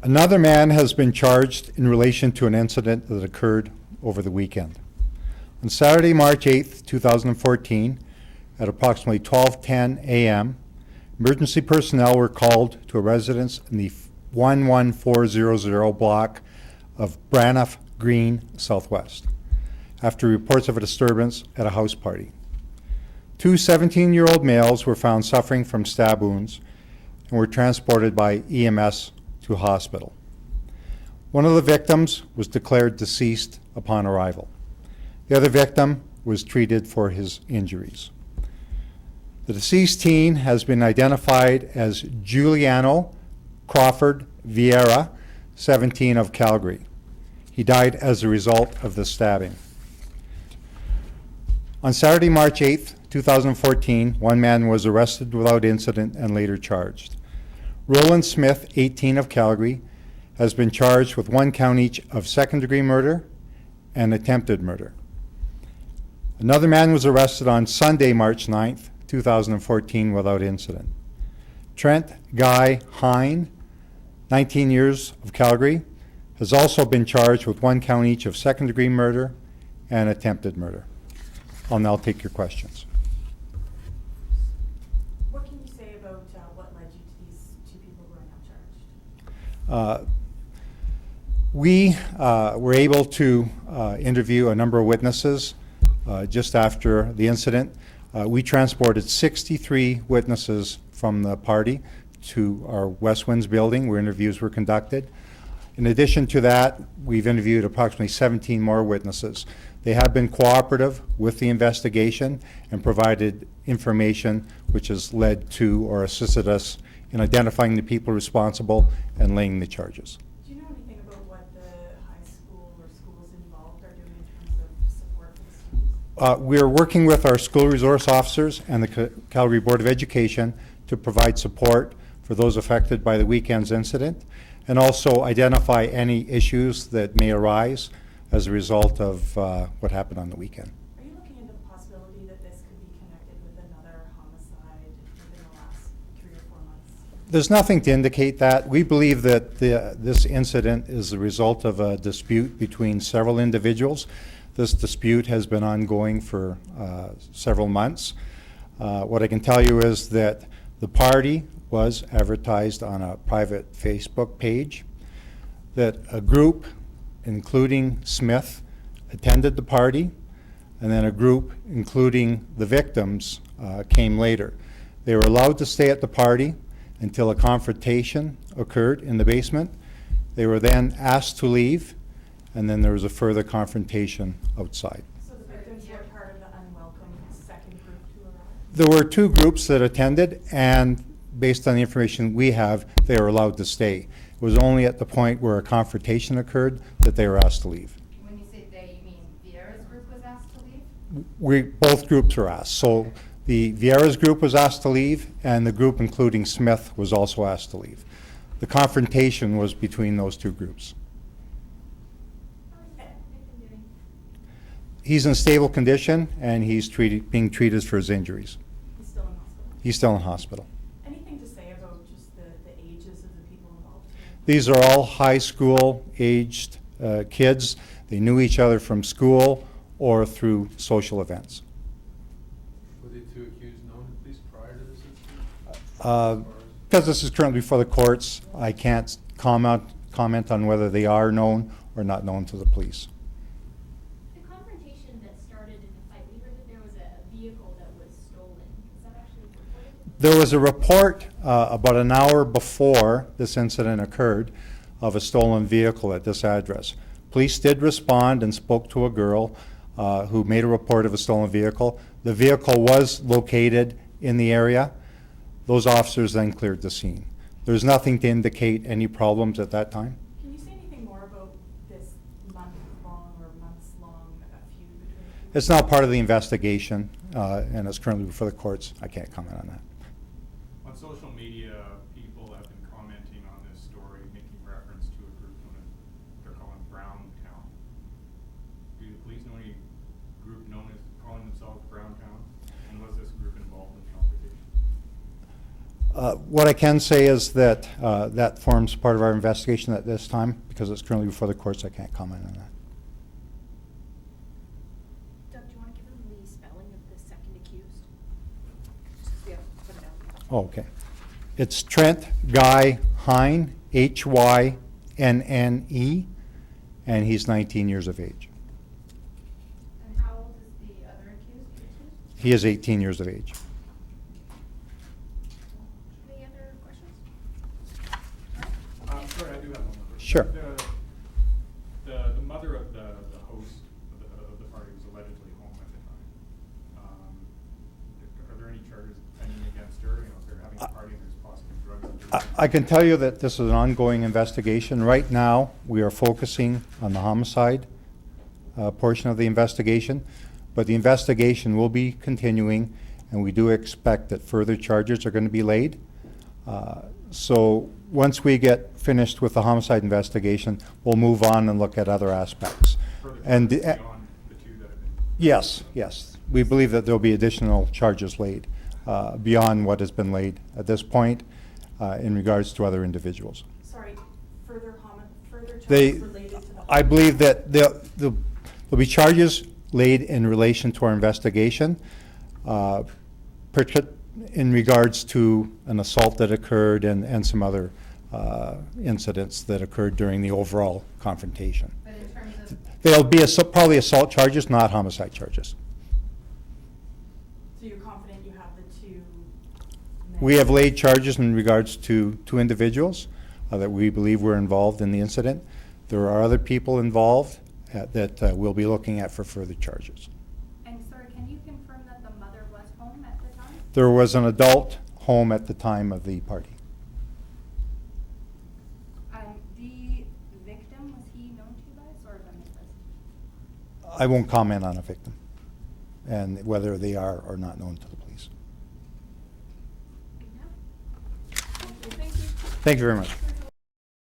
Another man has been charged in relation to an incident that occurred over the weekend. On Saturday, March 8th, 2014, at approximately 12:10 a.m., emergency personnel were called to a residence in the 11400 block of Braniff Green Southwest after reports of a disturbance at a house party. Two 17-year-old males were found suffering from stab wounds and were transported by EMS to hospital. One of the victims was declared deceased upon arrival. The other victim was treated for his injuries. The deceased teen has been identified as Juliano Crawford-Vieira, 17, of Calgary. He died as a result of the stabbing. On Saturday, March 8th, 2014, one man was arrested without incident and later charged. Roland Smith, 18, of Calgary, has been charged with 1 count each of second-degree murder and attempted murder. Another man was arrested on Sunday, March 9th, 2014, without incident. Trent Guy Hynne, 19 years, of Calgary, has also been charged with 1 count each of second-degree murder and attempted murder. I'll now take your questions. What can you say about what led you to these 2 people who are now charged? We were able to interview a number of witnesses just after the incident. We transported 63 witnesses from the party to our West Winds building where interviews were conducted. In addition to that, we've interviewed approximately 17 more witnesses. They have been cooperative with the investigation and provided information which has led to or assisted us in identifying the people responsible and laying the charges. Do you know anything about what the high school or schools involved are doing in terms of support for the students? We're working with our school resource officers and the Calgary Board of Education to provide support for those affected by the weekend's incident and also identify any issues that may arise as a result of what happened on the weekend. Are you looking into the possibility that this could be connected with another homicide within the last 3 or 4 months? There's nothing to indicate that. We believe that this incident is the result of a dispute between several individuals. This dispute has been ongoing for several months. What I can tell you is that the party was advertised on a private Facebook page, that a group, including Smith, attended the party, and then a group, including the victims, came later. They were allowed to stay at the party until a confrontation occurred in the basement. They were then asked to leave, and then there was a further confrontation outside. So the victims were part of the unwelcome second group to arrive? There were 2 groups that attended, and based on the information we have, they were allowed to stay. It was only at the point where a confrontation occurred that they were asked to leave. When you say they, you mean Vieira's group was asked to leave? Both groups were asked. So the Vieira's group was asked to leave, and the group including Smith was also asked to leave. The confrontation was between those 2 groups. He's in stable condition, and he's being treated for his injuries. He's still in hospital? He's still in hospital. Anything to say about just the ages of the people involved? These are all high school aged kids. They knew each other from school or through social events. Were the 2 accused known to police prior to this incident? Because this is currently before the courts, I can't comment on whether they are known or not known to the police. The confrontation that started in the fight, we heard that there was a vehicle that was stolen. Is that actually reported? There was a report about an hour before this incident occurred of a stolen vehicle at this address. Police did respond and spoke to a girl who made a report of a stolen vehicle. The vehicle was located in the area. Those officers then cleared the scene. There's nothing to indicate any problems at that time. Can you say anything more about this month-long or months-long feud between the 2? It's not part of the investigation, and it's currently before the courts. I can't comment on that. On social media, people have been commenting on this story, making reference to a group known as, they're calling Brown Town. Do the police know any group known as calling themselves Brown Town? And was this group involved in the confrontation? What I can say is that that forms part of our investigation at this time. Because it's currently before the courts, I can't comment on that. Doug, do you want to give him the spelling of the second accused? Just be able to put it out. Oh, okay. It's Trent Guy Hynne, Hynne, and he's 19 years of age. And how old is the other accused? He is 18 years of age. Any other questions? Sorry, I do have one more question. Sure. The mother of the host of the party was allegedly home at the time. Are there any charges pending against her? You know, if they're having a party and there's possibly drugs. I can tell you that this is an ongoing investigation. Right now, we are focusing on the homicide portion of the investigation, but the investigation will be continuing, and we do expect that further charges are going to be laid. So once we get finished with the homicide investigation, we'll move on and look at other aspects. Further And charges beyond the two that have been. yes, yes, we believe that there'll be additional charges laid beyond what has been laid at this point in regards to other individuals. Sorry, further They, charges related to the. I believe that there'll be charges laid in relation to our investigation, in regards to an assault that occurred and some other incidents that occurred during the overall confrontation. But in terms of, There'll be probably assault charges, not homicide charges. So you're confident you have the two? We have laid charges in regards to two individuals that we believe were involved in the incident. There are other people involved that we'll be looking at for further charges. and sir, can you confirm that the mother was home at the time? There was an adult home at the time of the party. The victim, was he known to you guys, or have I missed this? I won't comment on a victim and whether they are or not known to the police. Thank you. Thank you very much.